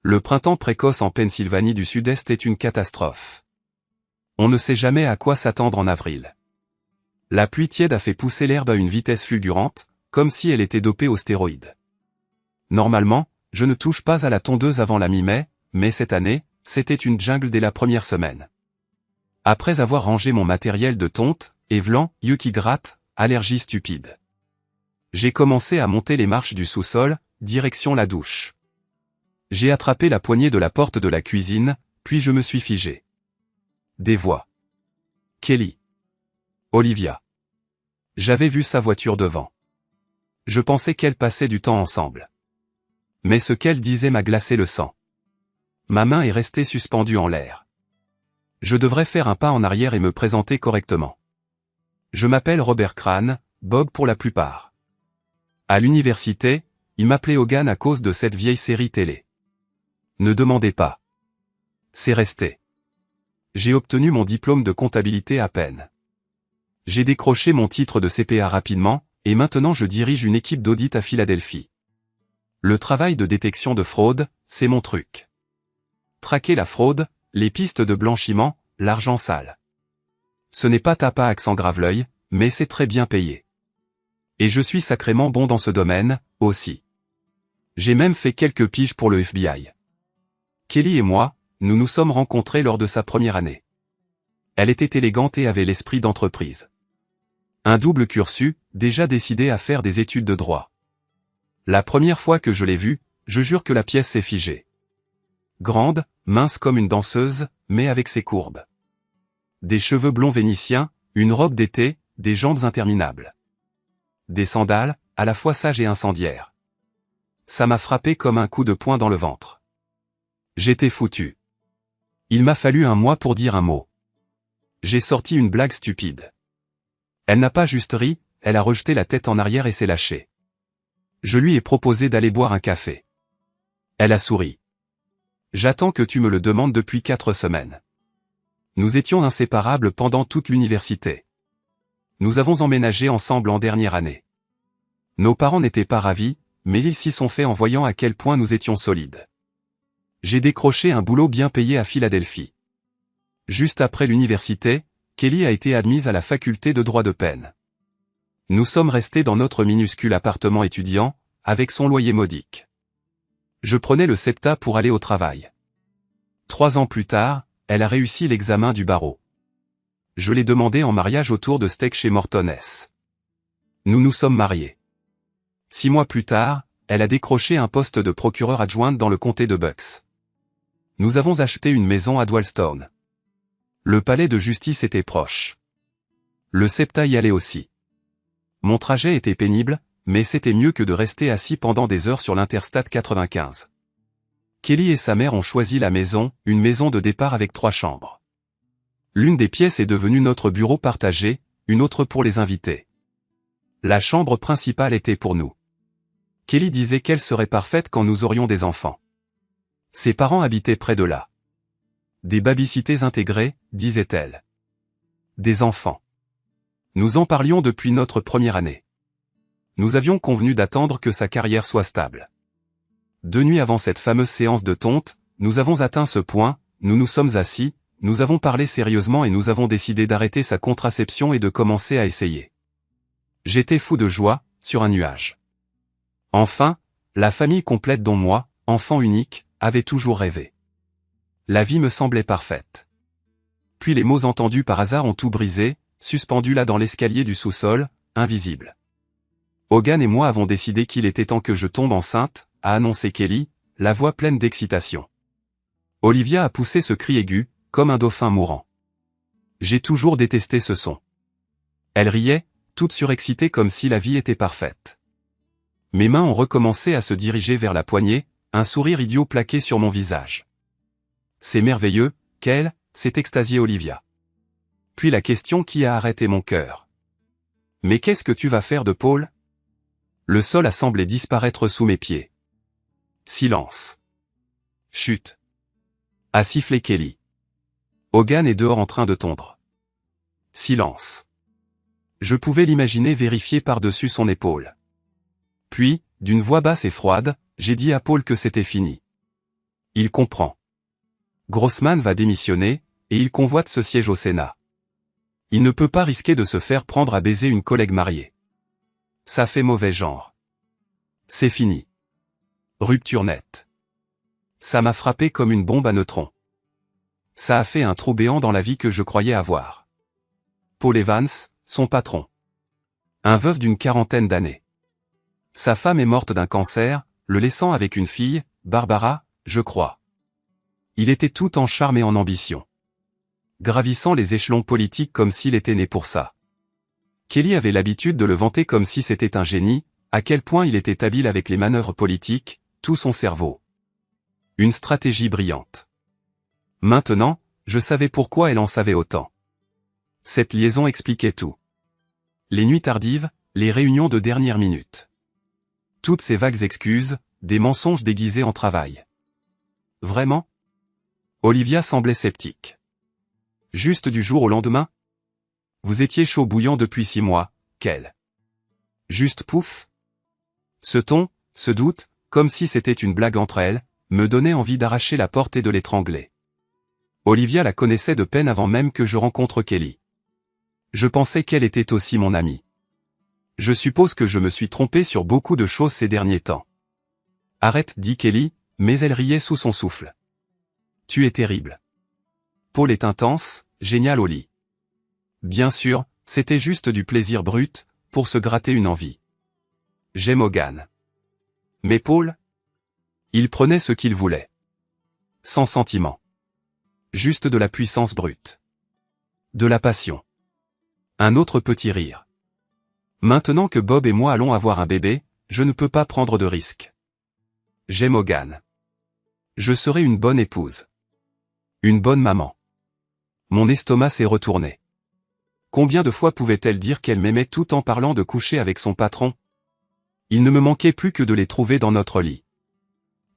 Le printemps précoce en Pennsylvanie du Sud-Est est une catastrophe. On ne sait jamais à quoi s'attendre en avril. La pluie tiède a fait pousser l'herbe à une vitesse fulgurante, comme si elle était dopée aux stéroïdes. Normalement, je ne touche pas à la tondeuse avant la mi-mai, mais cette année, c'était une jungle dès la première semaine. Après avoir rangé mon matériel de tonte, évelant, yeux qui grattent, allergie stupide. J'ai commencé à monter les marches du sous-sol, direction la douche. J'ai attrapé la poignée de la porte de la cuisine, puis je me suis figé. Des voix. Kelly. Olivia. J'avais vu sa voiture devant. Je pensais qu'elles passaient du temps ensemble. Mais ce qu'elle disait m'a glacé le sang. Ma main est restée suspendue en l'air. Je devrais faire un pas en arrière et me présenter correctement. Je m'appelle Robert Crane, Bob pour la plupart. À l'université, il m'appelait Hogan à cause de cette vieille série télé. Ne demandez pas. C'est resté. J'ai obtenu mon diplôme de comptabilité à peine. J'ai décroché mon titre de CPA rapidement, et maintenant je dirige une équipe d'audit à Philadelphie. Le travail de détection de fraude, c'est mon truc. Traquer la fraude, les pistes de blanchiment, l'argent sale. Ce n'est pas tape à accent grave-l'œil, mais c'est très bien payé. Et je suis sacrément bon dans ce domaine, aussi. J'ai même fait quelques piges pour le FBI. Kelly et moi, nous nous sommes rencontrés lors de sa première année. Elle était élégante et avait l'esprit d'entreprise. Un double cursus, déjà décidé à faire des études de droit. La première fois que je l'ai vue, je jure que la pièce s'est figée. Grande, mince comme une danseuse, mais avec ses courbes. Des cheveux blonds vénitiens, une robe d'été, des jambes interminables. Des sandales, à la fois sages et incendiaires. Ça m'a frappé comme un coup de poing dans le ventre. J'étais foutu. Il m'a fallu un mois pour dire un mot. J'ai sorti une blague stupide. Elle n'a pas juste ri, elle a rejeté la tête en arrière et s'est lâchée. Je lui ai proposé d'aller boire un café. Elle a souri. J'attends que tu me le demandes depuis 4 semaines. Nous étions inséparables pendant toute l'université. Nous avons emménagé ensemble en dernière année. Nos parents n'étaient pas ravis, mais ils s'y sont fait en voyant à quel point nous étions solides. J'ai décroché un boulot bien payé à Philadelphie. Juste après l'université, Kelly a été admise à la faculté de droit de Penn. Nous sommes restés dans notre minuscule appartement étudiant, avec son loyer modique. Je prenais le SEPTA pour aller au travail. 3 ans plus tard, elle a réussi l'examen du barreau. Je l'ai demandé en mariage autour de steak chez Morton S. Nous nous sommes mariés. 6 mois plus tard, elle a décroché un poste de procureur adjointe dans le comté de Bucks. Nous avons acheté une maison à Doylestown. Le palais de justice était proche. Le SEPTA y allait aussi. Mon trajet était pénible, mais c'était mieux que de rester assis pendant des heures sur l'Interstate 95. Kelly et sa mère ont choisi la maison, une maison de départ avec 3 chambres. L'une des pièces est devenue notre bureau partagé, une autre pour les invités. La chambre principale était pour nous. Kelly disait qu'elle serait parfaite quand nous aurions des enfants. Ses parents habitaient près de là. Des babysitters intégrés, disait-elle. Des enfants. Nous en parlions depuis notre première année. Nous avions convenu d'attendre que sa carrière soit stable. 2 nuits avant cette fameuse séance de tonte, nous avons atteint ce point, nous nous sommes assis, nous avons parlé sérieusement et nous avons décidé d'arrêter sa contraception et de commencer à essayer. J'étais fou de joie, sur un nuage. Enfin, la famille complète dont moi, enfant unique, avait toujours rêvé. La vie me semblait parfaite. Puis les mots entendus par hasard ont tout brisé, suspendus là dans l'escalier du sous-sol, invisible. Hogan et moi avons décidé qu'il était temps que je tombe enceinte, a annoncé Kelly, la voix pleine d'excitation. Olivia a poussé ce cri aigu, comme un dauphin mourant. J'ai toujours détesté ce son. Elle riait, toute surexcitée comme si la vie était parfaite. Mes mains ont recommencé à se diriger vers la poignée, un sourire idiot plaqué sur mon visage. C'est merveilleux, qu'elle, s'est extasiée Olivia. Puis la question qui a arrêté mon cœur. Mais qu'est-ce que tu vas faire de Paul? Le sol a semblé disparaître sous mes pieds. Silence. Chut. A sifflé Kelly. Hogan est dehors en train de tondre. Silence. Je pouvais l'imaginer vérifier par-dessus son épaule. Puis, d'une voix basse et froide, j'ai dit à Paul que c'était fini. Il comprend. Grossman va démissionner, et il convoite ce siège au Sénat. Il ne peut pas risquer de se faire prendre à baiser une collègue mariée. Ça fait mauvais genre. C'est fini. Rupture nette. Ça m'a frappé comme une bombe à neutrons. Ça a fait un trou béant dans la vie que je croyais avoir. Paul Evans, son patron. Un veuf d'une quarantaine d'années. Sa femme est morte d'un cancer, le laissant avec une fille, Barbara, je crois. Il était tout en charme et en ambition. Gravissant les échelons politiques comme s'il était né pour ça. Kelly avait l'habitude de le vanter comme si c'était un génie, à quel point il était habile avec les manœuvres politiques, tout son cerveau. Une stratégie brillante. Maintenant, je savais pourquoi elle en savait autant. Cette liaison expliquait tout. Les nuits tardives, les réunions de dernière minute. Toutes ces vagues excuses, des mensonges déguisés en travail. Vraiment? Olivia semblait sceptique. Juste du jour au lendemain? Vous étiez chaud bouillant depuis 6 mois, quel? Juste pouf? Ce ton, ce doute, comme si c'était une blague entre elles, me donnait envie d'arracher la porte et de l'étrangler. Olivia la connaissait de peine avant même que je rencontre Kelly. Je pensais qu'elle était aussi mon amie. Je suppose que je me suis trompé sur beaucoup de choses ces derniers temps. Arrête, dit Kelly, mais elle riait sous son souffle. Tu es terrible. Paul est intense, génial au lit. Bien sûr, c'était juste du plaisir brut, pour se gratter une envie. J'aime Hogan. Mais Paul? Il prenait ce qu'il voulait. Sans sentiment. Juste de la puissance brute. De la passion. Un autre petit rire. Maintenant que Bob et moi allons avoir un bébé, je ne peux pas prendre de risques. J'aime Hogan. Je serai une bonne épouse. Une bonne maman. Mon estomac s'est retourné. Combien de fois pouvait-elle dire qu'elle m'aimait tout en parlant de coucher avec son patron? Il ne me manquait plus que de les trouver dans notre lit.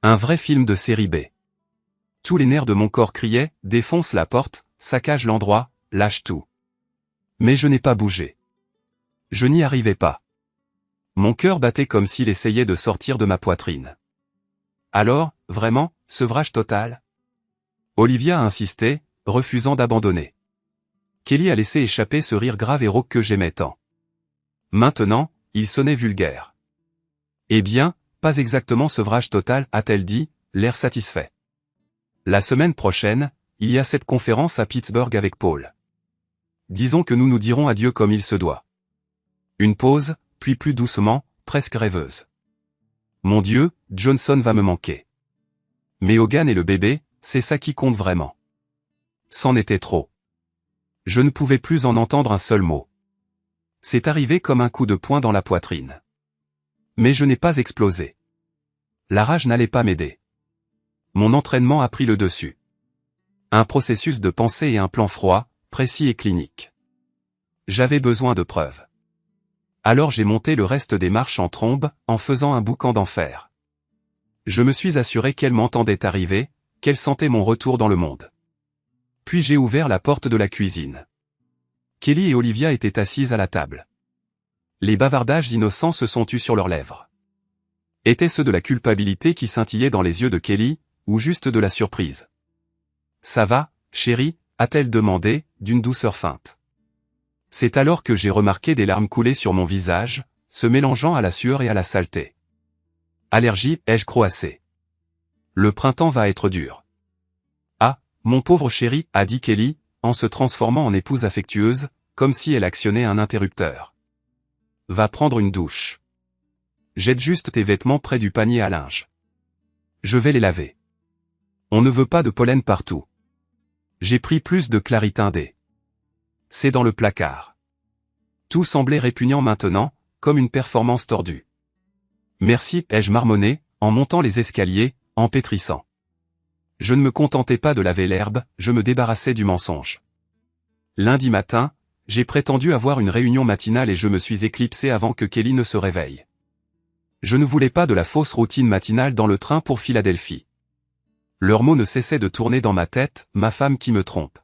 Un vrai film de série B. Tous les nerfs de mon corps criaient, défonce la porte, saccage l'endroit, lâche tout. Mais je n'ai pas bougé. Je n'y arrivais pas. Mon cœur battait comme s'il essayait de sortir de ma poitrine. Alors, vraiment, sevrage total? Olivia a insisté, refusant d'abandonner. Kelly a laissé échapper ce rire grave et rauque que j'aimais tant. Maintenant, il sonnait vulgaire. Eh bien, pas exactement sevrage total, a-t-elle dit, l'air satisfait. La semaine prochaine, il y a cette conférence à Pittsburgh avec Paul. Disons que nous nous dirons adieu comme il se doit. Une pause, puis plus doucement, presque rêveuse. Mon Dieu, Johnson va me manquer. Mais Hogan et le bébé, c'est ça qui compte vraiment. C'en était trop. Je ne pouvais plus en entendre un seul mot. C'est arrivé comme un coup de poing dans la poitrine. Mais je n'ai pas explosé. La rage n'allait pas m'aider. Mon entraînement a pris le dessus. Un processus de pensée et un plan froid, précis et clinique. J'avais besoin de preuves. Alors j'ai monté le reste des marches en trombe, en faisant un boucan d'enfer. Je me suis assuré qu'elle m'entendait arriver, qu'elle sentait mon retour dans le monde. Puis j'ai ouvert la porte de la cuisine. Kelly et Olivia étaient assises à la table. Les bavardages innocents se sont tus sur leurs lèvres. Étaient-ce de la culpabilité qui scintillait dans les yeux de Kelly, ou juste de la surprise? Ça va, chérie, a-t-elle demandé, d'une douceur feinte. C'est alors que j'ai remarqué des larmes couler sur mon visage, se mélangeant à la sueur et à la saleté. Allergie, ai-je croassé. Le printemps va être dur. Ah, mon pauvre chéri, a dit Kelly, en se transformant en épouse affectueuse, comme si elle actionnait un interrupteur. Va prendre une douche. Jette juste tes vêtements près du panier à linge. Je vais les laver. On ne veut pas de pollen partout. J'ai pris plus de Claritin D. C'est dans le placard. Tout semblait répugnant maintenant, comme une performance tordue. Merci, ai-je marmonné, en montant les escaliers, en pétrissant. Je ne me contentais pas de laver l'herbe, je me débarrassais du mensonge. Lundi matin, j'ai prétendu avoir une réunion matinale et je me suis éclipsé avant que Kelly ne se réveille. Je ne voulais pas de la fausse routine matinale dans le train pour Philadelphie. Leurs mots ne cessaient de tourner dans ma tête, ma femme qui me trompe.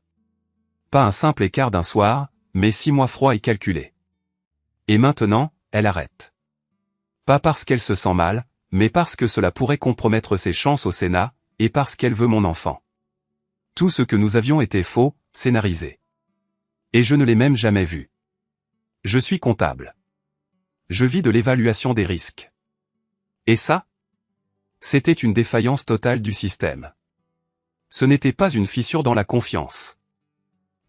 Pas un simple écart d'un soir, mais 6 mois froids et calculés. Et maintenant, elle arrête. Pas parce qu'elle se sent mal, mais parce que cela pourrait compromettre ses chances au Sénat, et parce qu'elle veut mon enfant. Tout ce que nous avions était faux, scénarisé. Et je ne l'ai même jamais vu. Je suis comptable. Je vis de l'évaluation des risques. Et ça? C'était une défaillance totale du système. Ce n'était pas une fissure dans la confiance.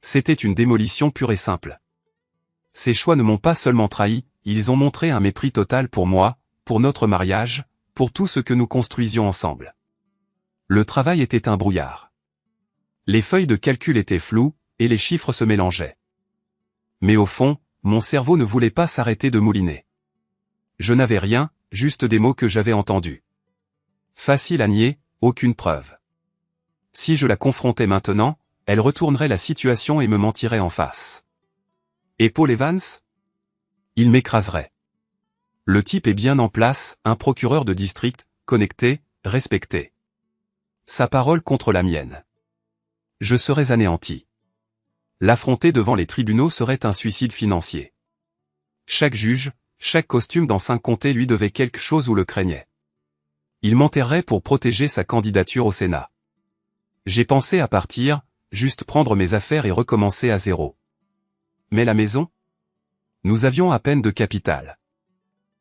C'était une démolition pure et simple. Ces choix ne m'ont pas seulement trahi, ils ont montré un mépris total pour moi, pour notre mariage, pour tout ce que nous construisions ensemble. Le travail était un brouillard. Les feuilles de calcul étaient floues, et les chiffres se mélangeaient. Mais au fond, mon cerveau ne voulait pas s'arrêter de mouliner. Je n'avais rien, juste des mots que j'avais entendus. Facile à nier, aucune preuve. Si je la confrontais maintenant, elle retournerait la situation et me mentirait en face. Et Paul Evans? Il m'écraserait. Le type est bien en place, un procureur de district, connecté, respecté. Sa parole contre la mienne. Je serais anéanti. L'affronter devant les tribunaux serait un suicide financier. Chaque juge, chaque costume dans 5 comtés lui devait quelque chose ou le craignait. Il m'enterrait pour protéger sa candidature au Sénat. J'ai pensé à partir, juste prendre mes affaires et recommencer à zéro. Mais la maison? Nous avions à peine de capital.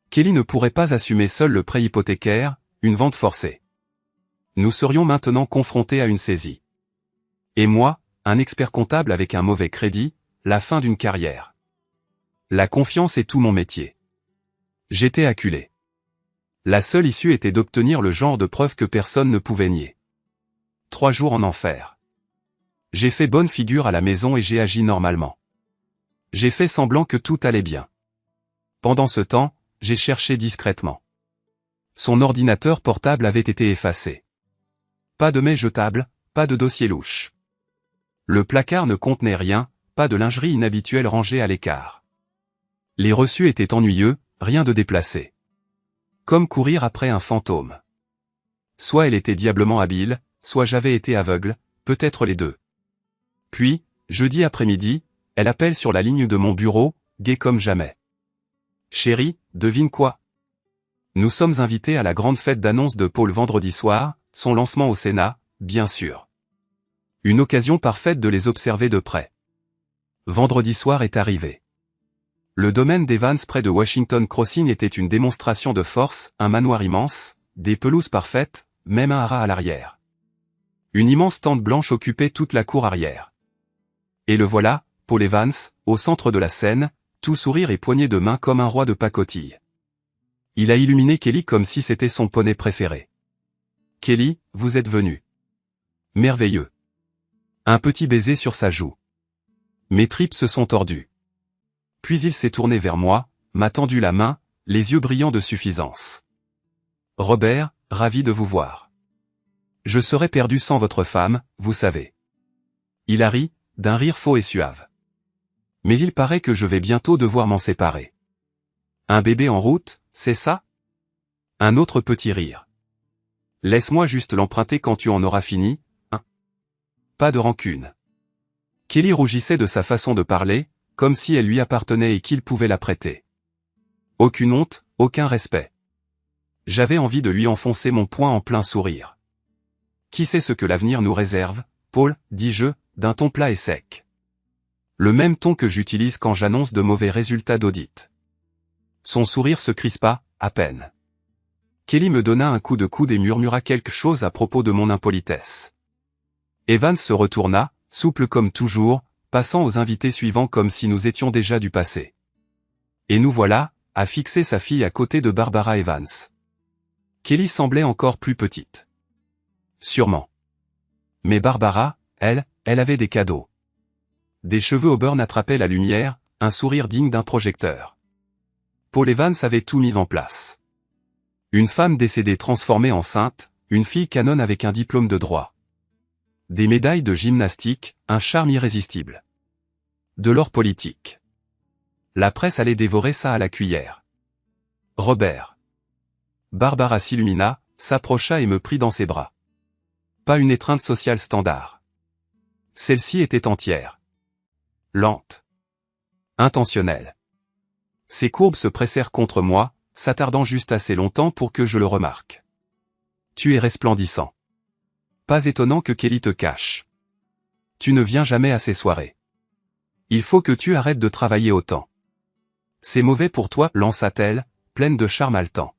Kelly ne pourrait pas assumer seul le prêt hypothécaire, une vente forcée. Nous serions maintenant confrontés à une saisie. Et moi, un expert comptable avec un mauvais crédit, la fin d'une carrière. La confiance est tout mon métier. J'étais acculé. La seule issue était d'obtenir le genre de preuve que personne ne pouvait nier. 3 jours en enfer. J'ai fait bonne figure à la maison et j'ai agi normalement. J'ai fait semblant que tout allait bien. Pendant ce temps, j'ai cherché discrètement. Son ordinateur portable avait été effacé. Pas de mets jetables, pas de dossier louche. Le placard ne contenait rien, pas de lingerie inhabituelle rangée à l'écart. Les reçus étaient ennuyeux, rien de déplacé. Comme courir après un fantôme. Soit elle était diablement habile, soit j'avais été aveugle, peut-être les deux. Puis, jeudi après-midi, elle appelle sur la ligne de mon bureau, gaie comme jamais. Chérie, devine quoi? Nous sommes invités à la grande fête d'annonce de Paul vendredi soir, son lancement au Sénat, bien sûr. Une occasion parfaite de les observer de près. Vendredi soir est arrivé. Le domaine d'Evans près de Washington Crossing était une démonstration de force, un manoir immense, des pelouses parfaites, même un haras à l'arrière. Une immense tente blanche occupait toute la cour arrière. Et le voilà, Paul Evans, au centre de la scène, tout sourire et poignée de main comme un roi de pacotille. Il a illuminé Kelly comme si c'était son poney préféré. Kelly, vous êtes venu. Merveilleux. Un petit baiser sur sa joue. Mes tripes se sont tordues. Puis il s'est tourné vers moi, m'a tendu la main, les yeux brillants de suffisance. Robert, ravi de vous voir. Je serais perdu sans votre femme, vous savez. Il a ri, d'un rire faux et suave. Mais il paraît que je vais bientôt devoir m'en séparer. Un bébé en route, c'est ça? Un autre petit rire. Laisse-moi juste l'emprunter quand tu en auras fini, hein? Pas de rancune. Kelly rougissait de sa façon de parler, comme si elle lui appartenait et qu'il pouvait la prêter. Aucune honte, aucun respect. J'avais envie de lui enfoncer mon poing en plein sourire. Qui sait ce que l'avenir nous réserve, Paul, dis-je, d'un ton plat et sec. Le même ton que j'utilise quand j'annonce de mauvais résultats d'audit. Son sourire se crispa, à peine. Kelly me donna un coup de coude et murmura quelque chose à propos de mon impolitesse. Evans se retourna, souple comme toujours, passant aux invités suivants comme si nous étions déjà du passé. Et nous voilà, à fixer sa fille à côté de Barbara Evans. Kelly semblait encore plus petite. Sûrement. Mais Barbara, elle avait des cadeaux. Des cheveux auburn attrapaient la lumière, un sourire digne d'un projecteur. Paul Evans avait tout mis en place. Une femme décédée transformée enceinte, une fille canon avec un diplôme de droit. Des médailles de gymnastique, un charme irrésistible. De l'or politique. La presse allait dévorer ça à la cuillère. Robert. Barbara s'illumina, s'approcha et me prit dans ses bras. Pas une étreinte sociale standard. Celle-ci était entière. Lente. Intentionnelle. Ses courbes se pressèrent contre moi, s'attardant juste assez longtemps pour que je le remarque. Tu es resplendissant. Pas étonnant que Kelly te cache. Tu ne viens jamais à ces soirées. Il faut que tu arrêtes de travailler autant. C'est mauvais pour toi, lança-t-elle, pleine de charme haletant.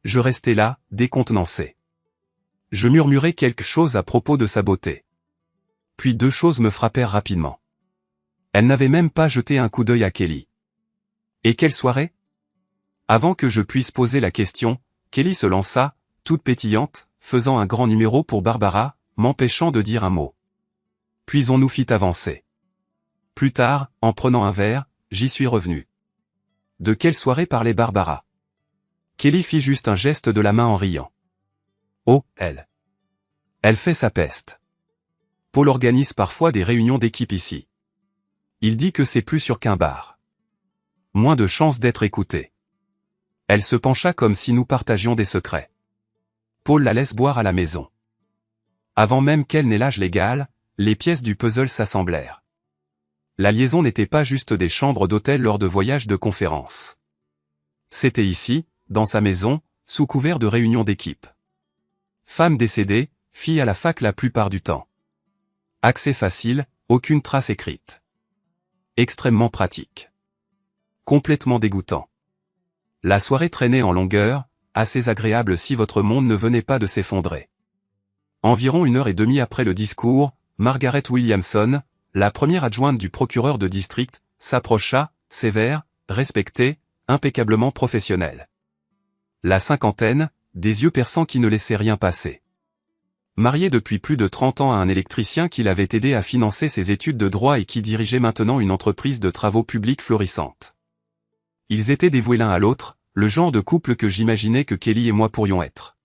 Je restai là, décontenancé. Je murmurai quelque chose à propos de sa beauté. Puis deux choses me frappèrent rapidement. Elle n'avait même pas jeté un coup d'œil à Kelly. Et quelle soirée? Avant que je puisse poser la question, Kelly se lança, toute pétillante, faisant un grand numéro pour Barbara, m'empêchant de dire un mot. Puis on nous fit avancer. Plus tard, en prenant un verre, j'y suis revenu. De quelle soirée parlait Barbara? Kelly fit juste un geste de la main en riant. Oh, elle. Elle fait sa peste. Paul organise parfois des réunions d'équipe ici. Il dit que c'est plus sûr qu'un bar. Moins de chances d'être écouté. Elle se pencha comme si nous partagions des secrets. Paul la laisse boire à la maison. Avant même qu'elle n'ait l'âge légal, les pièces du puzzle s'assemblèrent. La liaison n'était pas juste des chambres d'hôtel lors de voyages de conférences. C'était ici, dans sa maison, sous couvert de réunions d'équipe. Femme décédée, fille à la fac la plupart du temps. Accès facile, aucune trace écrite. Extrêmement pratique. Complètement dégoûtant. La soirée traînait en longueur, assez agréable si votre monde ne venait pas de s'effondrer. Environ 1h30 après le discours, Margaret Williamson, la première adjointe du procureur de district, s'approcha, sévère, respectée, impeccablement professionnelle. La cinquantaine, des yeux perçants qui ne laissaient rien passer. Mariée depuis plus de 30 ans à un électricien qui l'avait aidé à financer ses études de droit et qui dirigeait maintenant une entreprise de travaux publics florissante. Ils étaient dévoués l'un à l'autre, le genre de couple que j'imaginais que Kelly et moi pourrions être.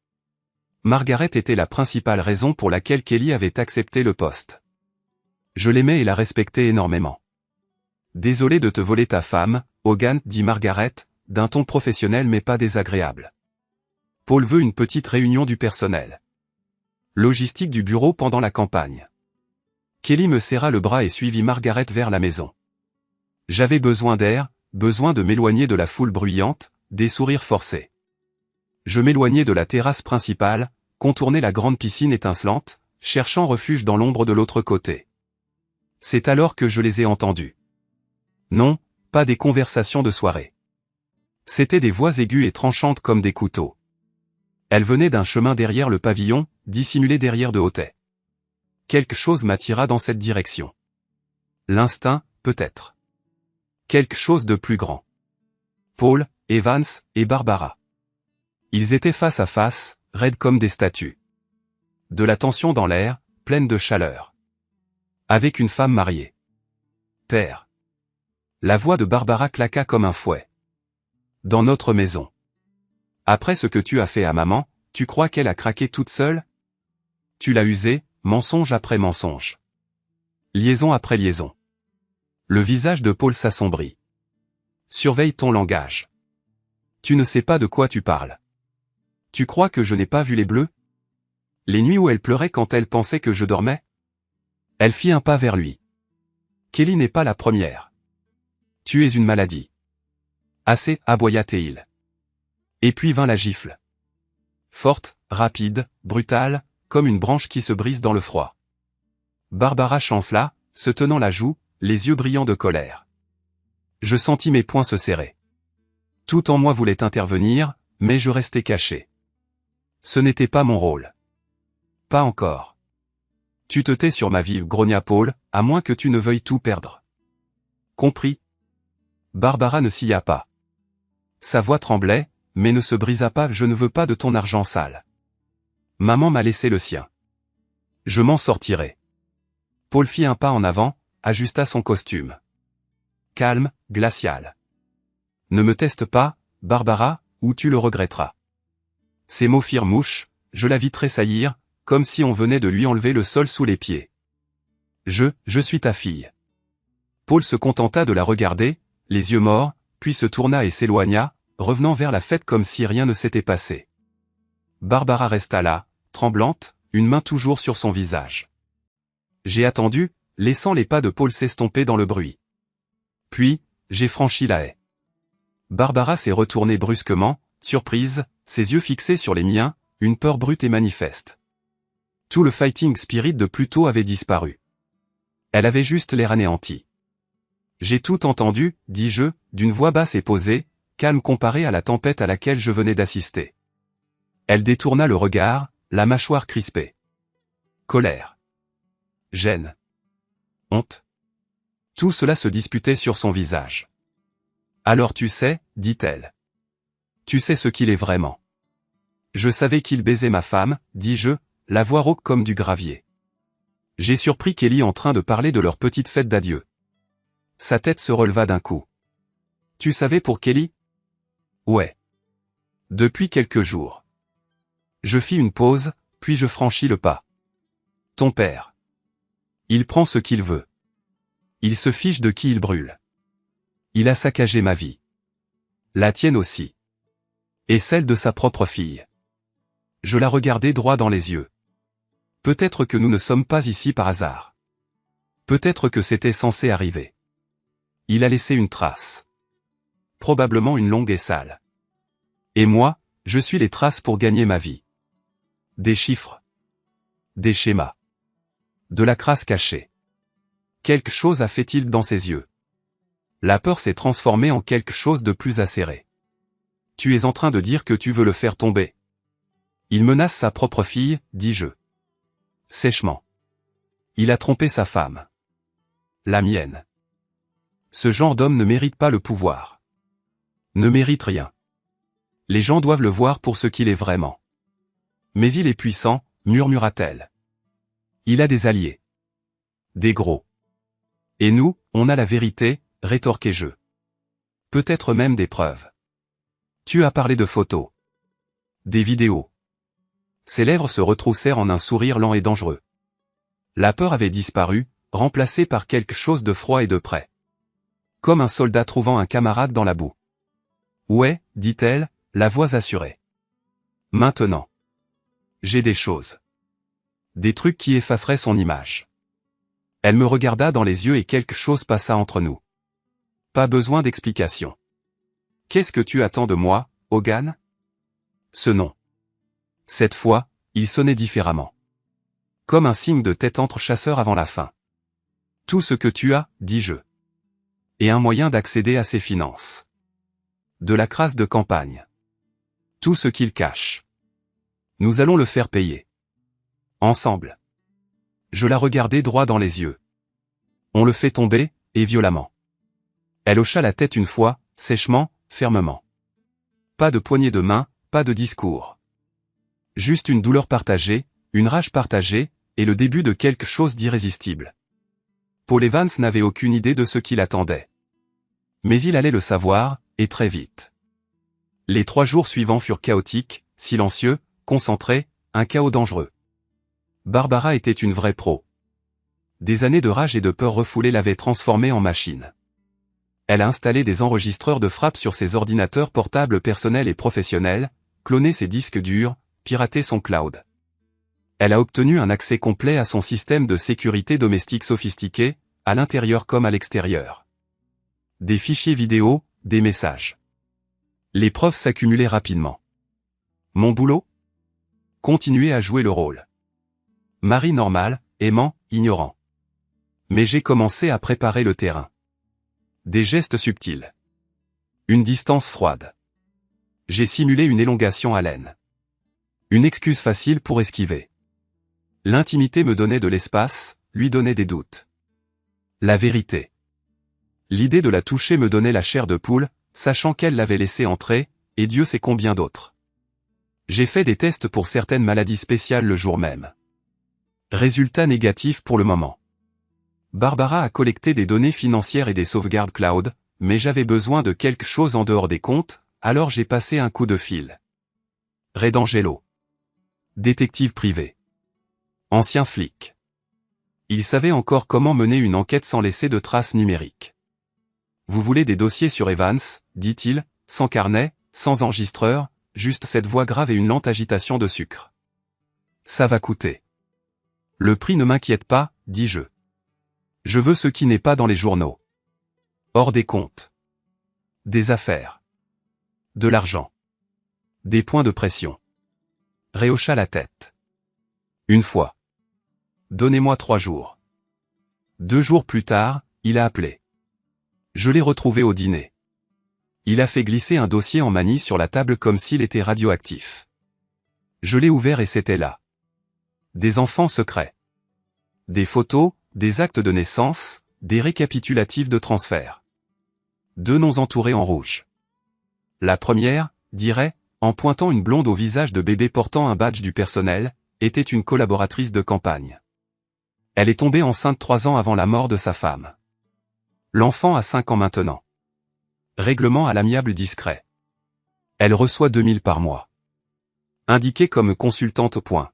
Margaret était la principale raison pour laquelle Kelly avait accepté le poste. Je l'aimais et la respectais énormément. Désolé de te voler ta femme, Hogan, dit Margaret, d'un ton professionnel mais pas désagréable. Paul veut une petite réunion du personnel. Logistique du bureau pendant la campagne. Kelly me serra le bras et suivit Margaret vers la maison. J'avais besoin d'air, besoin de m'éloigner de la foule bruyante, des sourires forcés. Je m'éloignai de la terrasse principale, contournai la grande piscine étincelante, cherchant refuge dans l'ombre de l'autre côté. C'est alors que je les ai entendus. Non, pas des conversations de soirée. C'étaient des voix aiguës et tranchantes comme des couteaux. Elles venaient d'un chemin derrière le pavillon, dissimulé derrière de hauts tais. Quelque chose m'attira dans cette direction. L'instinct, peut-être. Quelque chose de plus grand. Paul, Evans, et Barbara. Ils étaient face à face, raides comme des statues. De la tension dans l'air, pleine de chaleur. Avec une femme mariée. Père. La voix de Barbara claqua comme un fouet. Dans notre maison. Après ce que tu as fait à maman, tu crois qu'elle a craqué toute seule? Tu l'as usée, mensonge après mensonge. Liaison après liaison. Le visage de Paul s'assombrit. Surveille ton langage. Tu ne sais pas de quoi tu parles. Tu crois que je n'ai pas vu les bleus? Les nuits où elle pleurait quand elle pensait que je dormais? Elle fit un pas vers lui. Kelly n'est pas la première. Tu es une maladie. Assez, aboya-t-il. Et puis vint la gifle. Forte, rapide, brutale, comme une branche qui se brise dans le froid. Barbara chancela, se tenant la joue, les yeux brillants de colère. Je sentis mes poings se serrer. Tout en moi voulait intervenir, mais je restais caché. Ce n'était pas mon rôle. Pas encore. Tu te tais sur ma vie, grogna Paul, à moins que tu ne veuilles tout perdre. Compris. Barbara ne sia pas. Sa voix tremblait, mais ne se brisa pas. Je ne veux pas de ton argent sale. Maman m'a laissé le sien. Je m'en sortirai. Paul fit un pas en avant, ajusta son costume. Calme, glacial. Ne me teste pas, Barbara, ou tu le regretteras. Ces mots firent mouche, je la vis tressaillir, comme si on venait de lui enlever le sol sous les pieds. Je suis ta fille. Paul se contenta de la regarder, les yeux morts, puis se tourna et s'éloigna, revenant vers la fête comme si rien ne s'était passé. Barbara resta là, tremblante, une main toujours sur son visage. J'ai attendu, laissant les pas de Paul s'estomper dans le bruit. Puis, j'ai franchi la haie. Barbara s'est retournée brusquement, surprise, ses yeux fixés sur les miens, une peur brute et manifeste. Tout le fighting spirit de Pluto avait disparu. Elle avait juste l'air anéantie. J'ai tout entendu, dis-je, d'une voix basse et posée, calme comparée à la tempête à laquelle je venais d'assister. Elle détourna le regard, la mâchoire crispée. Colère. Gêne. Honte. Tout cela se disputait sur son visage. Alors tu sais, dit-elle. Tu sais ce qu'il est vraiment. Je savais qu'il baisait ma femme, dis-je, la voix rauque comme du gravier. J'ai surpris Kelly en train de parler de leur petite fête d'adieu. Sa tête se releva d'un coup. Tu savais pour Kelly? Ouais. Depuis quelques jours. Je fis une pause, puis je franchis le pas. Ton père. Il prend ce qu'il veut. Il se fiche de qui il brûle. Il a saccagé ma vie. La tienne aussi. Et celle de sa propre fille. Je la regardai droit dans les yeux. Peut-être que nous ne sommes pas ici par hasard. Peut-être que c'était censé arriver. Il a laissé une trace. Probablement une longue et sale. Et moi, je suis les traces pour gagner ma vie. Des chiffres. Des schémas. De la crasse cachée. Quelque chose a fait tilt dans ses yeux. La peur s'est transformée en quelque chose de plus acéré. Tu es en train de dire que tu veux le faire tomber. Il menace sa propre fille, dis-je. Sèchement. Il a trompé sa femme. La mienne. Ce genre d'homme ne mérite pas le pouvoir. Ne mérite rien. Les gens doivent le voir pour ce qu'il est vraiment. Mais il est puissant, murmura-t-elle. Il a des alliés. Des gros. Et nous, on a la vérité, rétorquai-je. Peut-être même des preuves. Tu as parlé de photos. Des vidéos. Ses lèvres se retroussèrent en un sourire lent et dangereux. La peur avait disparu, remplacée par quelque chose de froid et de près. Comme un soldat trouvant un camarade dans la boue. Ouais, dit-elle, la voix assurée. Maintenant. J'ai des choses. Des trucs qui effaceraient son image. Elle me regarda dans les yeux et quelque chose passa entre nous. Pas besoin d'explication. Qu'est-ce que tu attends de moi, Hogan? Ce nom. Cette fois, il sonnait différemment. Comme un signe de tête entre chasseurs avant la fin. Tout ce que tu as, dis-je. Et un moyen d'accéder à ses finances. De la crasse de campagne. Tout ce qu'il cache. Nous allons le faire payer. Ensemble. Je la regardai droit dans les yeux. On le fait tomber, et violemment. Elle hocha la tête une fois, sèchement, fermement. Pas de poignée de main, pas de discours. Juste une douleur partagée, une rage partagée, et le début de quelque chose d'irrésistible. Paul Evans n'avait aucune idée de ce qui l'attendait. Mais il allait le savoir, et très vite. Les 3 jours suivants furent chaotiques, silencieux, concentrés, un chaos dangereux. Barbara était une vraie pro. Des années de rage et de peur refoulée l'avaient transformée en machine. Elle a installé des enregistreurs de frappe sur ses ordinateurs portables personnels et professionnels, cloné ses disques durs, piraté son cloud. Elle a obtenu un accès complet à son système de sécurité domestique sophistiqué, à l'intérieur comme à l'extérieur. Des fichiers vidéo, des messages. Les preuves s'accumulaient rapidement. Mon boulot? Continuer à jouer le rôle. Mari normal, aimant, ignorant. Mais j'ai commencé à préparer le terrain. Des gestes subtils. Une distance froide. J'ai simulé une élongation haleine. Une excuse facile pour esquiver. L'intimité me donnait de l'espace, lui donnait des doutes. La vérité. L'idée de la toucher me donnait la chair de poule, sachant qu'elle l'avait laissé entrer, et Dieu sait combien d'autres. J'ai fait des tests pour certaines maladies spéciales le jour même. Résultat négatif pour le moment. Barbara a collecté des données financières et des sauvegardes cloud, mais j'avais besoin de quelque chose en dehors des comptes, alors j'ai passé un coup de fil. Red Angelo. Détective privé. Ancien flic. Il savait encore comment mener une enquête sans laisser de traces numériques. Vous voulez des dossiers sur Evans, dit-il, sans carnet, sans enregistreur, juste cette voix grave et une lente agitation de sucre. Ça va coûter. Le prix ne m'inquiète pas, dis-je. Je veux ce qui n'est pas dans les journaux. Hors des comptes. Des affaires. De l'argent. Des points de pression. Rehocha la tête. Une fois. donnez-moi 3 jours. 2 jours plus tard, il a appelé. Je l'ai retrouvé au dîner. Il a fait glisser un dossier en manie sur la table comme s'il était radioactif. Je l'ai ouvert et c'était là. Des enfants secrets. Des photos, des actes de naissance, des récapitulatifs de transfert. 2 noms entourés en rouge. La première, dirait, en pointant une blonde au visage de bébé portant un badge du personnel, était une collaboratrice de campagne. Elle est tombée enceinte 3 ans avant la mort de sa femme. L'enfant a 5 ans maintenant. Règlement à l'amiable discret. Elle reçoit 2000 par mois. Indiquée comme consultante au point.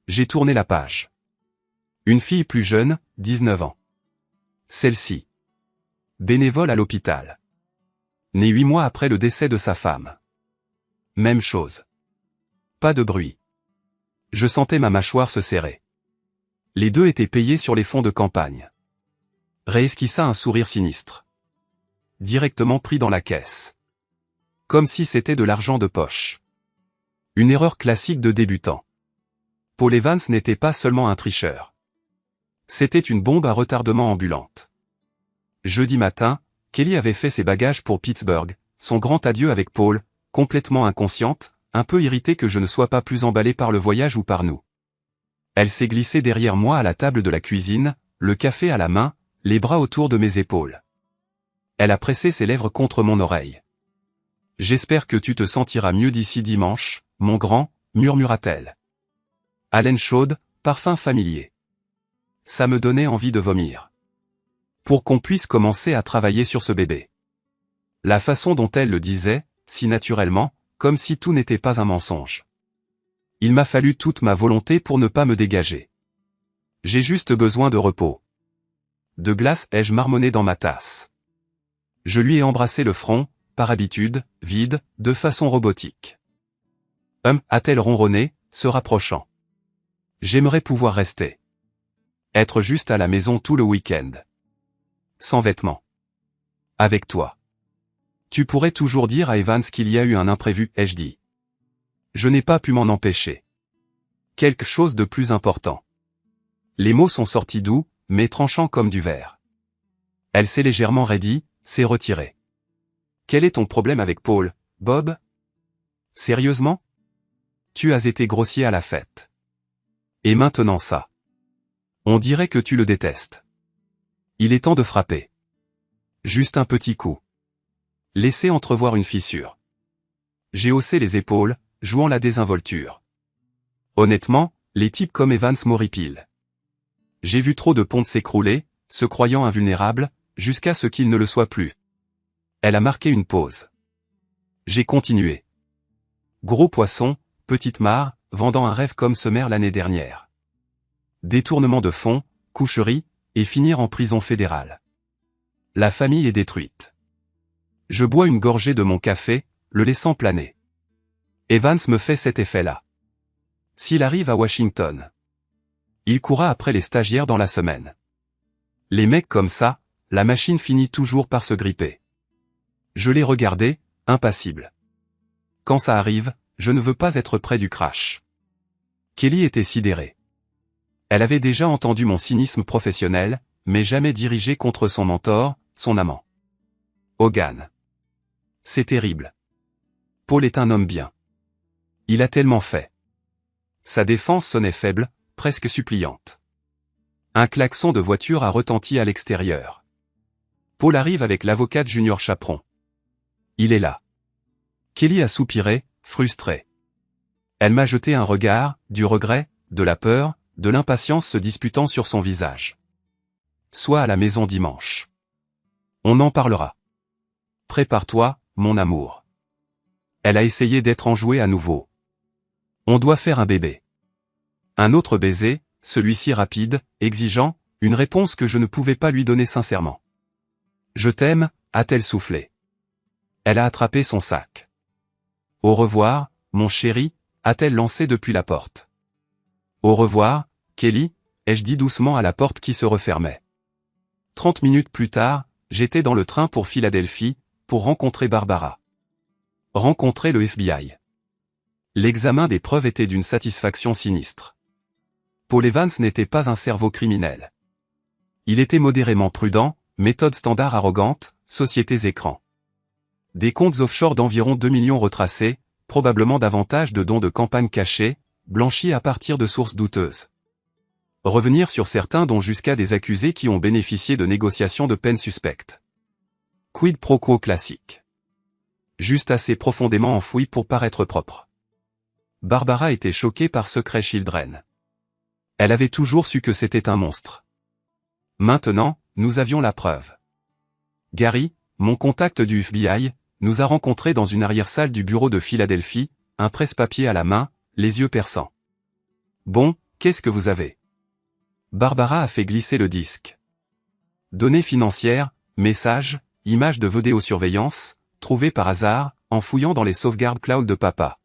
J'ai tourné la page. Une fille plus jeune, 19 ans. Celle-ci. Bénévole à l'hôpital. Née 8 mois après le décès de sa femme. Même chose. Pas de bruit. Je sentais ma mâchoire se serrer. Les 2 étaient payés sur les fonds de campagne. Réesquissa un sourire sinistre. Directement pris dans la caisse. Comme si c'était de l'argent de poche. Une erreur classique de débutant. Paul Evans n'était pas seulement un tricheur. C'était une bombe à retardement ambulante. Jeudi matin, Kelly avait fait ses bagages pour Pittsburgh, son grand adieu avec Paul, complètement inconsciente, un peu irritée que je ne sois pas plus emballé par le voyage ou par nous. Elle s'est glissée derrière moi à la table de la cuisine, le café à la main, les bras autour de mes épaules. Elle a pressé ses lèvres contre mon oreille. « J'espère que tu te sentiras mieux d'ici dimanche, mon grand, murmura-t-elle. Haleine chaude, parfum familier. Ça me donnait envie de vomir. Pour qu'on puisse commencer à travailler sur ce bébé. La façon dont elle le disait, si naturellement, comme si tout n'était pas un mensonge. Il m'a fallu toute ma volonté pour ne pas me dégager. J'ai juste besoin de repos. De glace ai-je marmonné dans ma tasse. Je lui ai embrassé le front, par habitude, vide, de façon robotique. A-t-elle ronronné, se rapprochant. J'aimerais pouvoir rester. Être juste à la maison tout le week-end. Sans vêtements. Avec toi. Tu pourrais toujours dire à Evans qu'il y a eu un imprévu, ai-je dit. Je n'ai pas pu m'en empêcher. Quelque chose de plus important. Les mots sont sortis doux, mais tranchants comme du verre. Elle s'est légèrement raidie, s'est retirée. Quel est ton problème avec Paul, Bob? Sérieusement? Tu as été grossier à la fête. Et maintenant ça. On dirait que tu le détestes. Il est temps de frapper. Juste un petit coup. Laissez entrevoir une fissure. J'ai haussé les épaules, jouant la désinvolture. Honnêtement, les types comme Evans m'horripilent. J'ai vu trop de pontes s'écrouler, se croyant invulnérables, jusqu'à ce qu'ils ne le soient plus. Elle a marqué une pause. J'ai continué. Gros poisson, petite mare, vendant un rêve comme Semer l'année dernière. Détournement de fonds, coucherie, et finir en prison fédérale. La famille est détruite. Je bois une gorgée de mon café, le laissant planer. Evans me fait cet effet-là. S'il arrive à Washington, il courra après les stagiaires dans la semaine. Les mecs comme ça, la machine finit toujours par se gripper. Je l'ai regardé, impassible. Quand ça arrive, je ne veux pas être près du crash. Kelly était sidérée. Elle avait déjà entendu mon cynisme professionnel, mais jamais dirigé contre son mentor, son amant. Hogan. C'est terrible. Paul est un homme bien. Il a tellement fait. Sa défense sonnait faible, presque suppliante. Un klaxon de voiture a retenti à l'extérieur. Paul arrive avec l'avocate Junior Chaperon. Il est là. Kelly a soupiré, frustrée. Elle m'a jeté un regard, du regret, de la peur, de l'impatience se disputant sur son visage. Sois à la maison dimanche. On en parlera. Prépare-toi, mon amour. Elle a essayé d'être enjouée à nouveau. On doit faire un bébé. Un autre baiser, celui-ci rapide, exigeant, une réponse que je ne pouvais pas lui donner sincèrement. Je t'aime, a-t-elle soufflé. Elle a attrapé son sac. Au revoir, mon chéri, a-t-elle lancé depuis la porte. Au revoir, Kelly, ai-je dit doucement à la porte qui se refermait. 30 minutes plus tard, j'étais dans le train pour Philadelphie, pour rencontrer Barbara. Rencontrer le FBI. L'examen des preuves était d'une satisfaction sinistre. Paul Evans n'était pas un cerveau criminel. Il était modérément prudent, méthode standard arrogante, sociétés écran. Des comptes offshore d'environ 2 millions retracés, probablement davantage de dons de campagne cachés, blanchis à partir de sources douteuses. Revenir sur certains dont jusqu'à des accusés qui ont bénéficié de négociations de peine suspectes. Quid pro quo classique. Juste assez profondément enfoui pour paraître propre. Barbara était choquée par Secret Children. Elle avait toujours su que c'était un monstre. Maintenant, nous avions la preuve. Gary, mon contact du FBI, nous a rencontrés dans une arrière-salle du bureau de Philadelphie, un presse-papier à la main, les yeux perçants. Bon, qu'est-ce que vous avez? Barbara a fait glisser le disque. Données financières, messages, images de vidéosurveillance, trouvées par hasard, en fouillant dans les sauvegardes cloud de papa.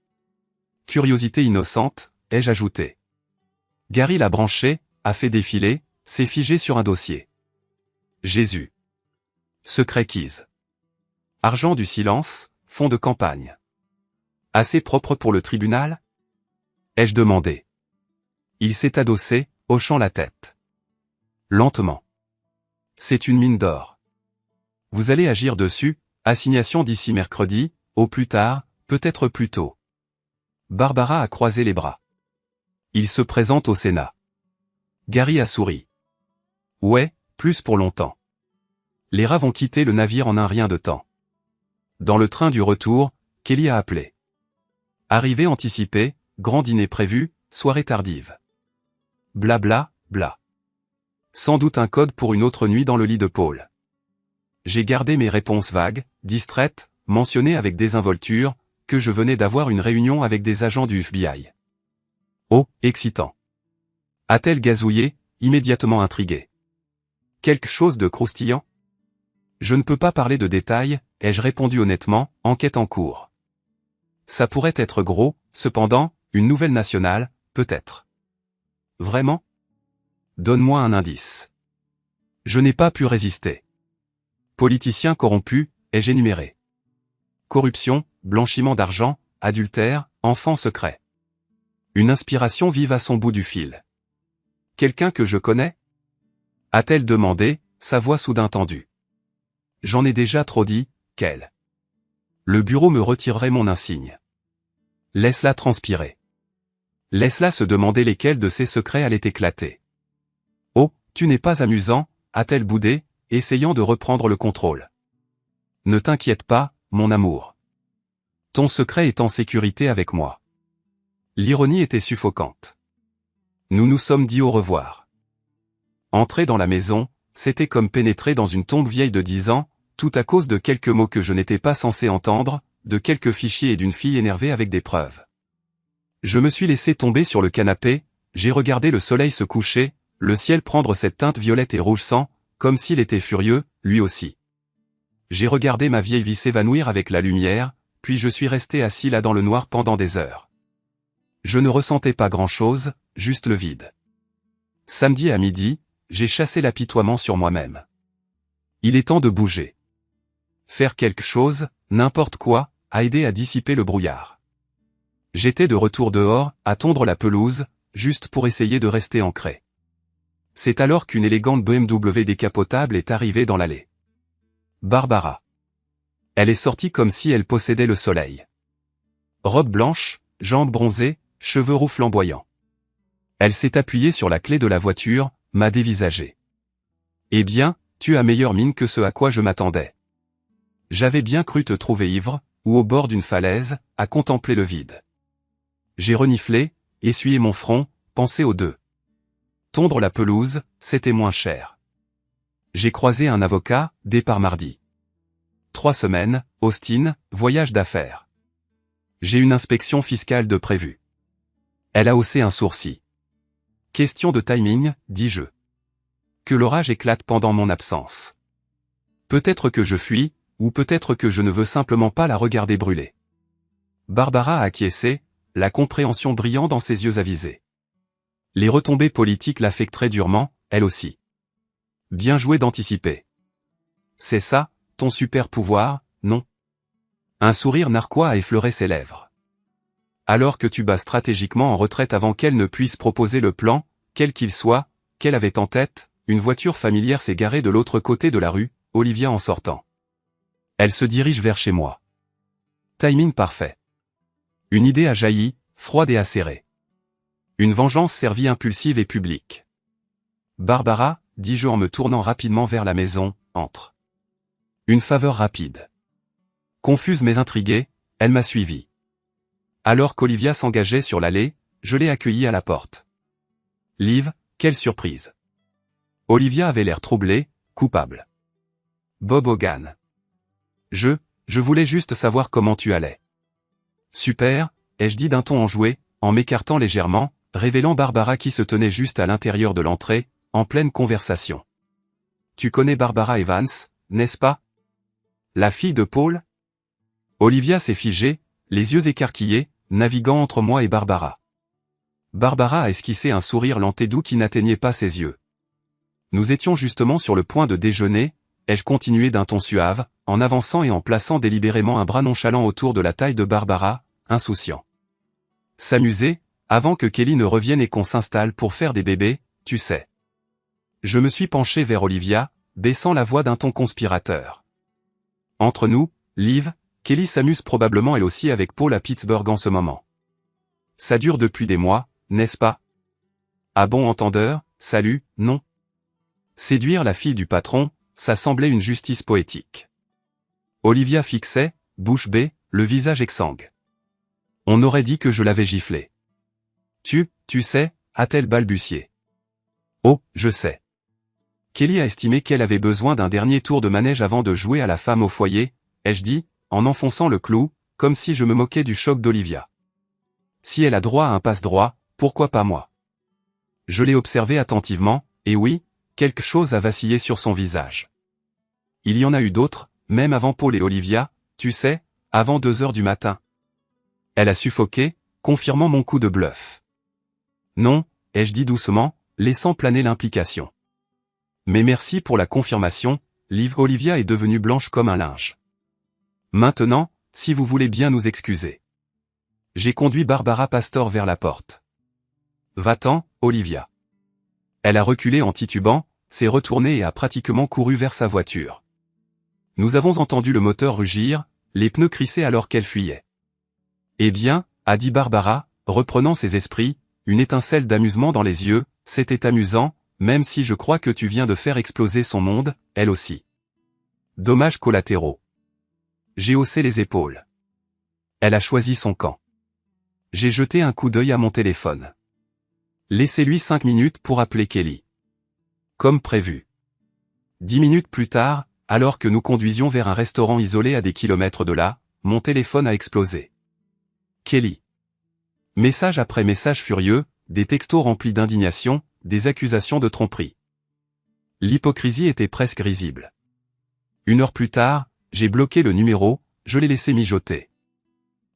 Curiosité innocente, ai-je ajouté. Gary l'a branché, a fait défiler, s'est figé sur un dossier. Jésus. Secret keys. Argent du silence, fonds de campagne. Assez propre pour le tribunal? Ai-je demandé. Il s'est adossé, hochant la tête. Lentement. C'est une mine d'or. Vous allez agir dessus, assignation d'ici mercredi, au plus tard, peut-être plus tôt. Barbara a croisé les bras. Il se présente au Sénat. Gary a souri. Ouais, plus pour longtemps. Les rats vont quitter le navire en un rien de temps. Dans le train du retour, Kelly a appelé. Arrivée anticipée, grand dîner prévu, soirée tardive. Bla bla, bla. Sans doute un code pour une autre nuit dans le lit de Paul. J'ai gardé mes réponses vagues, distraites, mentionnées avec désinvolture, que je venais d'avoir une réunion avec des agents du FBI. Oh, excitant. A-t-elle gazouillé, immédiatement intriguée. Quelque chose de croustillant? Je ne peux pas parler de détails, ai-je répondu honnêtement, enquête en cours. Ça pourrait être gros, cependant, une nouvelle nationale, peut-être. Vraiment? Donne-moi un indice. Je n'ai pas pu résister. Politicien corrompu, ai-je énuméré. Corruption, blanchiment d'argent, adultère, enfant secret. Une inspiration vive à son bout du fil. Quelqu'un que je connais? A-t-elle demandé, sa voix soudain tendue. J'en ai déjà trop dit, qu'elle. Le bureau me retirerait mon insigne. Laisse-la transpirer. Laisse-la se demander lesquels de ses secrets allaient éclater. Oh, tu n'es pas amusant, a-t-elle boudé, essayant de reprendre le contrôle. Ne t'inquiète pas, mon amour. Ton secret est en sécurité avec moi. L'ironie était suffocante. Nous nous sommes dit au revoir. Entrer dans la maison, c'était comme pénétrer dans une tombe vieille de 10 ans, tout à cause de quelques mots que je n'étais pas censé entendre, de quelques fichiers et d'une fille énervée avec des preuves. Je me suis laissé tomber sur le canapé, j'ai regardé le soleil se coucher, le ciel prendre cette teinte violette et rouge sang, comme s'il était furieux, lui aussi. J'ai regardé ma vieille vie s'évanouir avec la lumière, puis je suis resté assis là dans le noir pendant des heures. Je ne ressentais pas grand-chose, juste le vide. Samedi à midi, j'ai chassé l'apitoiement sur moi-même. Il est temps de bouger. Faire quelque chose, n'importe quoi, a aidé à dissiper le brouillard. J'étais de retour dehors, à tondre la pelouse, juste pour essayer de rester ancré. C'est alors qu'une élégante BMW décapotable est arrivée dans l'allée. Barbara. Elle est sortie comme si elle possédait le soleil. Robe blanche, jambes bronzées, cheveux roux flamboyants. Elle s'est appuyée sur la clé de la voiture, m'a dévisagé. Eh bien, tu as meilleure mine que ce à quoi je m'attendais. J'avais bien cru te trouver ivre, ou au bord d'une falaise, à contempler le vide. J'ai reniflé, essuyé mon front, pensé aux deux. Tondre la pelouse, c'était moins cher. J'ai croisé un avocat, départ mardi. 3 semaines, Austin, voyage d'affaires. J'ai une inspection fiscale de prévue. Elle a haussé un sourcil. Question de timing, dis-je. Que l'orage éclate pendant mon absence. Peut-être que je fuis, ou peut-être que je ne veux simplement pas la regarder brûler. Barbara a acquiescé, la compréhension brillant dans ses yeux avisés. Les retombées politiques l'affecteraient durement, elle aussi. Bien joué d'anticiper. C'est ça, ton super pouvoir, non? Un sourire narquois a effleuré ses lèvres. Alors que tu bats stratégiquement en retraite avant qu'elle ne puisse proposer le plan, quel qu'il soit, qu'elle avait en tête, une voiture familière s'est garée de l'autre côté de la rue, Olivia en sortant. Elle se dirige vers chez moi. Timing parfait. Une idée a jailli, froide et acérée. Une vengeance servie impulsive et publique. Barbara, dis-je en me tournant rapidement vers la maison, entre. Une faveur rapide. Confuse mais intriguée, elle m'a suivi. Alors qu'Olivia s'engageait sur l'allée, je l'ai accueillie à la porte. Liv, quelle surprise. Olivia avait l'air troublée, coupable. Bob Hogan. Je voulais juste savoir comment tu allais. Super, ai-je dit d'un ton enjoué, en m'écartant légèrement, révélant Barbara qui se tenait juste à l'intérieur de l'entrée, en pleine conversation. Tu connais Barbara Evans, n'est-ce pas? La fille de Paul? Olivia s'est figée, les yeux écarquillés, naviguant entre moi et Barbara. Barbara a esquissé un sourire lent et doux qui n'atteignait pas ses yeux. Nous étions justement sur le point de déjeuner, ai-je continué d'un ton suave, en avançant et en plaçant délibérément un bras nonchalant autour de la taille de Barbara, insouciant. S'amuser, avant que Kelly ne revienne et qu'on s'installe pour faire des bébés, tu sais. Je me suis penché vers Olivia, baissant la voix d'un ton conspirateur. Entre nous, Liv, Kelly s'amuse probablement elle aussi avec Paul à Pittsburgh en ce moment. Ça dure depuis des mois, n'est-ce pas? À bon entendeur, salut, non. Séduire la fille du patron, ça semblait une justice poétique. Olivia fixait, bouche bée, le visage exsangue. On aurait dit que je l'avais giflé. Tu sais, a-t-elle balbutié. Oh, je sais. Kelly a estimé qu'elle avait besoin d'un dernier tour de manège avant de jouer à la femme au foyer, ai-je dit, en enfonçant le clou, comme si je me moquais du choc d'Olivia. Si elle a droit à un passe-droit, pourquoi pas moi? Je l'ai observé attentivement, et oui, quelque chose a vacillé sur son visage. Il y en a eu d'autres, même avant Paul et Olivia, tu sais, avant 2 heures du matin. Elle a suffoqué, confirmant mon coup de bluff. Non, ai-je dit doucement, laissant planer l'implication. Mais merci pour la confirmation, Liv. Olivia est devenue blanche comme un linge. Maintenant, si vous voulez bien nous excuser. J'ai conduit Barbara Pastor vers la porte. Va-t'en, Olivia. Elle a reculé en titubant, s'est retournée et a pratiquement couru vers sa voiture. Nous avons entendu le moteur rugir, les pneus crisser alors qu'elle fuyait. Eh bien, a dit Barbara, reprenant ses esprits, une étincelle d'amusement dans les yeux, c'était amusant, même si je crois que tu viens de faire exploser son monde, elle aussi. Dommages collatéraux. J'ai haussé les épaules. Elle a choisi son camp. J'ai jeté un coup d'œil à mon téléphone. Laissez-lui 5 minutes pour appeler Kelly. Comme prévu. 10 minutes plus tard, alors que nous conduisions vers un restaurant isolé à des kilomètres de là, mon téléphone a explosé. Kelly. Message après message furieux, des textos remplis d'indignation, des accusations de tromperie. L'hypocrisie était presque risible. 1 heure plus tard, j'ai bloqué le numéro, je l'ai laissé mijoter.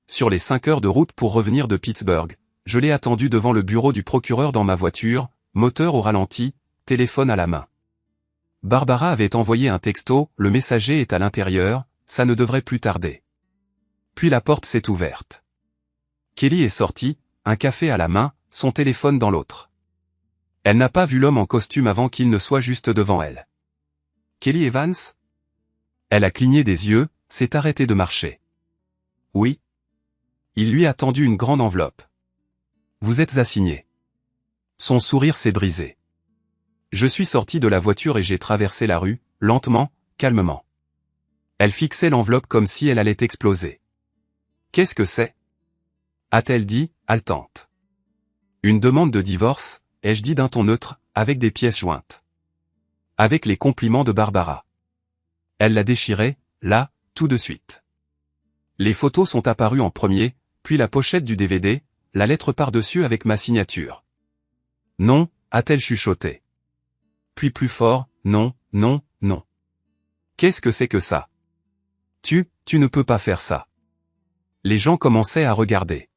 Sur les 5 heures de route pour revenir de Pittsburgh, je l'ai attendu devant le bureau du procureur dans ma voiture, moteur au ralenti, téléphone à la main. Barbara avait envoyé un texto, le messager est à l'intérieur, ça ne devrait plus tarder. Puis la porte s'est ouverte. Kelly est sortie, un café à la main, son téléphone dans l'autre. Elle n'a pas vu l'homme en costume avant qu'il ne soit juste devant elle. Kelly Evans? Elle a cligné des yeux, s'est arrêtée de marcher. Oui. Il lui a tendu une grande enveloppe. Vous êtes assigné. Son sourire s'est brisé. Je suis sorti de la voiture et j'ai traversé la rue, lentement, calmement. Elle fixait l'enveloppe comme si elle allait exploser. Qu'est-ce que c'est? A-t-elle dit, haletante. Une demande de divorce, ai-je dit d'un ton neutre, avec des pièces jointes. Avec les compliments de Barbara. Elle l'a déchiré, là, tout de suite. Les photos sont apparues en premier, puis la pochette du DVD, la lettre par-dessus avec ma signature. Non, a-t-elle chuchoté. Puis plus fort, non, non, non. Qu'est-ce que c'est que ça? Tu ne peux pas faire ça. Les gens commençaient à regarder.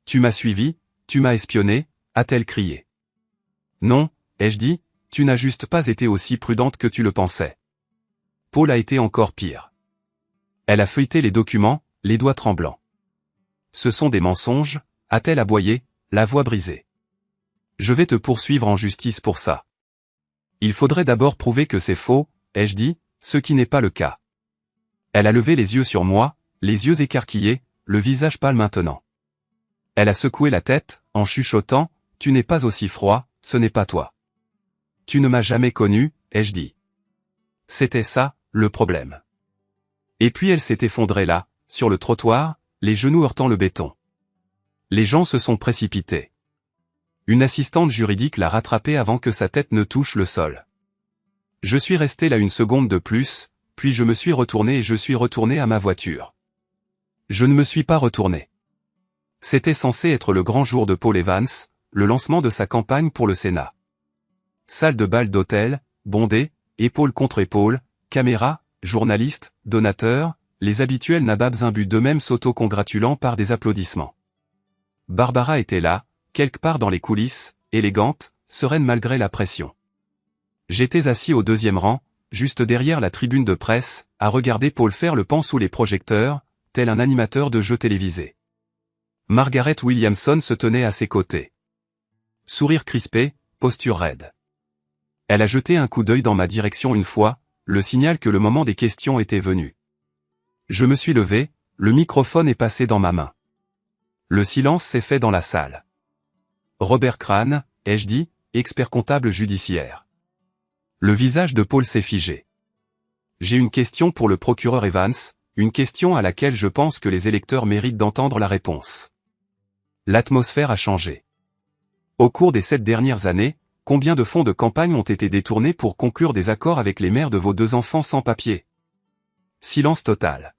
Tu m'as suivi, tu m'as espionné, a-t-elle crié. Non, ai-je dit, tu n'as juste pas été aussi prudente que tu le pensais. Paul a été encore pire. Elle a feuilleté les documents, les doigts tremblants. Ce sont des mensonges, a-t-elle aboyé, la voix brisée. Je vais te poursuivre en justice pour ça. Il faudrait d'abord prouver que c'est faux, ai-je dit, ce qui n'est pas le cas. Elle a levé les yeux sur moi, les yeux écarquillés, le visage pâle maintenant. Elle a secoué la tête, en chuchotant, « Tu n'es pas aussi froid, ce n'est pas toi. Tu ne m'as jamais connu, ai-je dit. » C'était ça, le problème. Et puis elle s'est effondrée là, sur le trottoir, les genoux heurtant le béton. Les gens se sont précipités. Une assistante juridique l'a rattrapée avant que sa tête ne touche le sol. Je suis resté là une seconde de plus, puis je me suis retourné et je suis retourné à ma voiture. Je ne me suis pas retourné. C'était censé être le grand jour de Paul Evans, le lancement de sa campagne pour le Sénat. Salle de bal d'hôtel, bondée, épaule contre épaule, caméra, journalistes, donateurs, les habituels nababs imbus d'eux-mêmes s'auto-congratulant par des applaudissements. Barbara était là, quelque part dans les coulisses, élégante, sereine malgré la pression. J'étais assis au deuxième rang, juste derrière la tribune de presse, à regarder Paul faire le pan sous les projecteurs, tel un animateur de jeux télévisés. Margaret Williamson se tenait à ses côtés. Sourire crispé, posture raide. Elle a jeté un coup d'œil dans ma direction une fois, le signal que le moment des questions était venu. Je me suis levé, le microphone est passé dans ma main. Le silence s'est fait dans la salle. Robert Crane, ai-je dit, expert comptable judiciaire. Le visage de Paul s'est figé. J'ai une question pour le procureur Evans, une question à laquelle je pense que les électeurs méritent d'entendre la réponse. L'atmosphère a changé. Au cours des 7 dernières années, combien de fonds de campagne ont été détournés pour conclure des accords avec les mères de vos 2 enfants sans papier? Silence total.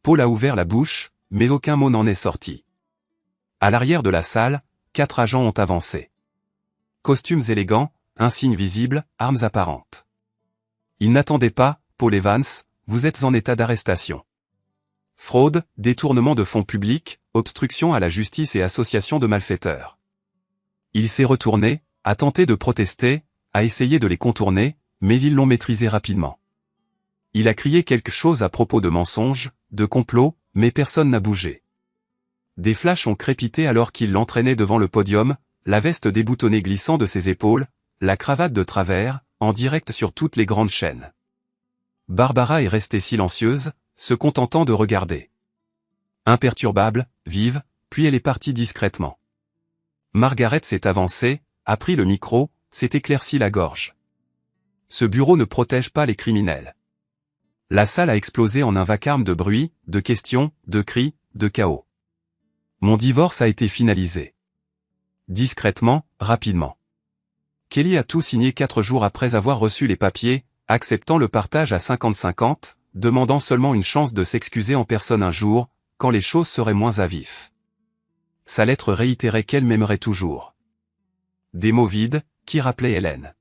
Paul a ouvert la bouche, mais aucun mot n'en est sorti. À l'arrière de la salle, 4 agents ont avancé. Costumes élégants, insignes visibles, armes apparentes. Ils n'attendaient pas, Paul Evans, vous êtes en état d'arrestation. Fraude, détournement de fonds publics, obstruction à la justice et association de malfaiteurs. Il s'est retourné, a tenté de protester, a essayé de les contourner, mais ils l'ont maîtrisé rapidement. Il a crié quelque chose à propos de mensonges, de complots, mais personne n'a bougé. Des flashs ont crépité alors qu'il l'entraînait devant le podium, la veste déboutonnée glissant de ses épaules, la cravate de travers, en direct sur toutes les grandes chaînes. Barbara est restée silencieuse, se contentant de regarder. Imperturbable, vive, puis elle est partie discrètement. Margaret s'est avancée, a pris le micro, s'est éclairci la gorge. Ce bureau ne protège pas les criminels. La salle a explosé en un vacarme de bruit, de questions, de cris, de chaos. Mon divorce a été finalisé. Discrètement, rapidement. Kelly a tout signé 4 jours après avoir reçu les papiers, acceptant le partage à 50-50, demandant seulement une chance de s'excuser en personne un jour, quand les choses seraient moins à vif. Sa lettre réitérait qu'elle m'aimerait toujours. Des mots vides, qui rappelaient Hélène.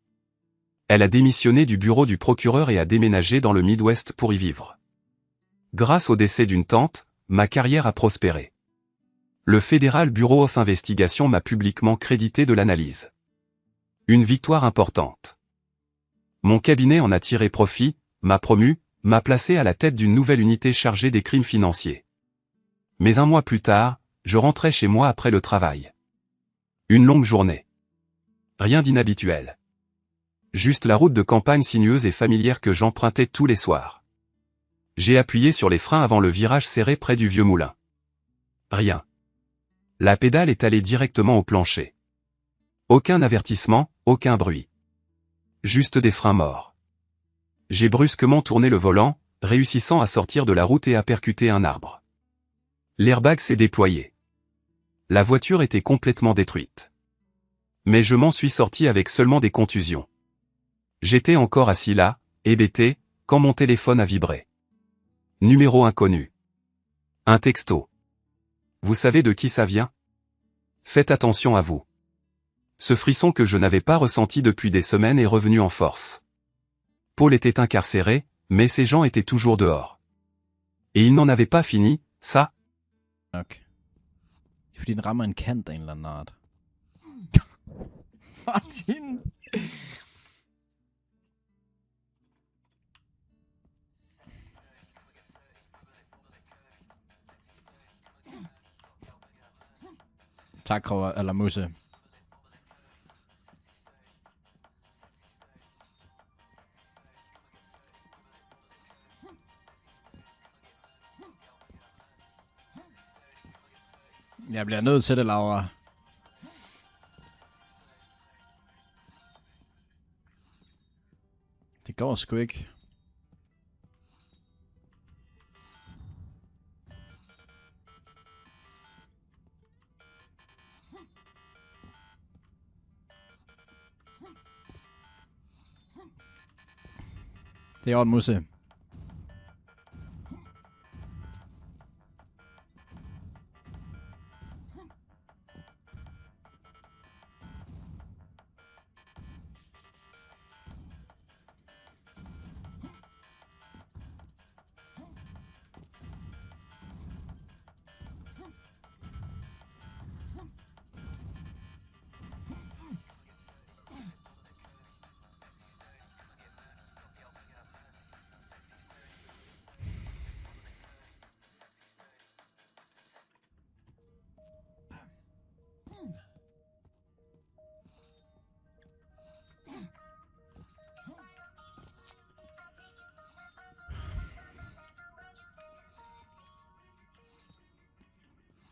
Elle a démissionné du bureau du procureur et a déménagé dans le Midwest pour y vivre. Grâce au décès d'une tante, ma carrière a prospéré. Le Federal Bureau of Investigation m'a publiquement crédité de l'analyse. Une victoire importante. Mon cabinet en a tiré profit, m'a promu, m'a placé à la tête d'une nouvelle unité chargée des crimes financiers. Mais un mois plus tard, je rentrais chez moi après le travail. Une longue journée. Rien d'inhabituel. Juste la route de campagne sinueuse et familière que j'empruntais tous les soirs. J'ai appuyé sur les freins avant le virage serré près du vieux moulin. Rien. La pédale est allée directement au plancher. Aucun avertissement, aucun bruit. Juste des freins morts. J'ai brusquement tourné le volant, réussissant à sortir de la route et à percuter un arbre. L'airbag s'est déployé. La voiture était complètement détruite. Mais je m'en suis sorti avec seulement des contusions. J'étais encore assis là, hébété, quand mon téléphone a vibré. Numéro inconnu. Un texto. Vous savez de qui ça vient? Faites attention à vous. Ce frisson que je n'avais pas ressenti depuis des semaines est revenu en force. Paul était incarcéré, mais ces gens étaient toujours dehors. Et il n'en avait pas fini, ça. Nok. Fordi den rammer en kant af en eller anden art. Martin! Tak, Kroger, eller Musse. Jeg bliver nødt til det, Laura. Det går sgu ikke. Det er jo en musse.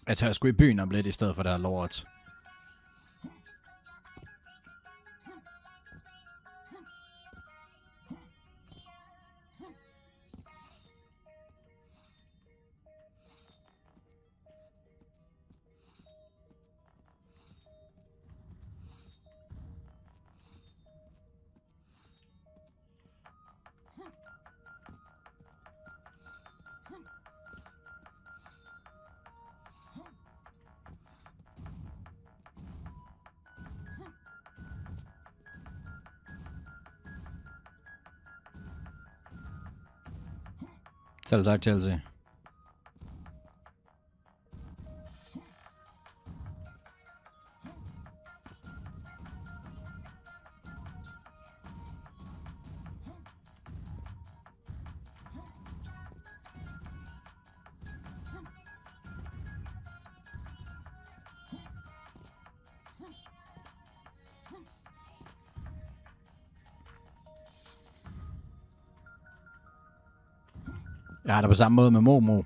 Jeg tager sgu i byen om lidt i stedet for der lort. Selv tak, Chelsea. Jeg har det på samme måde med Momo.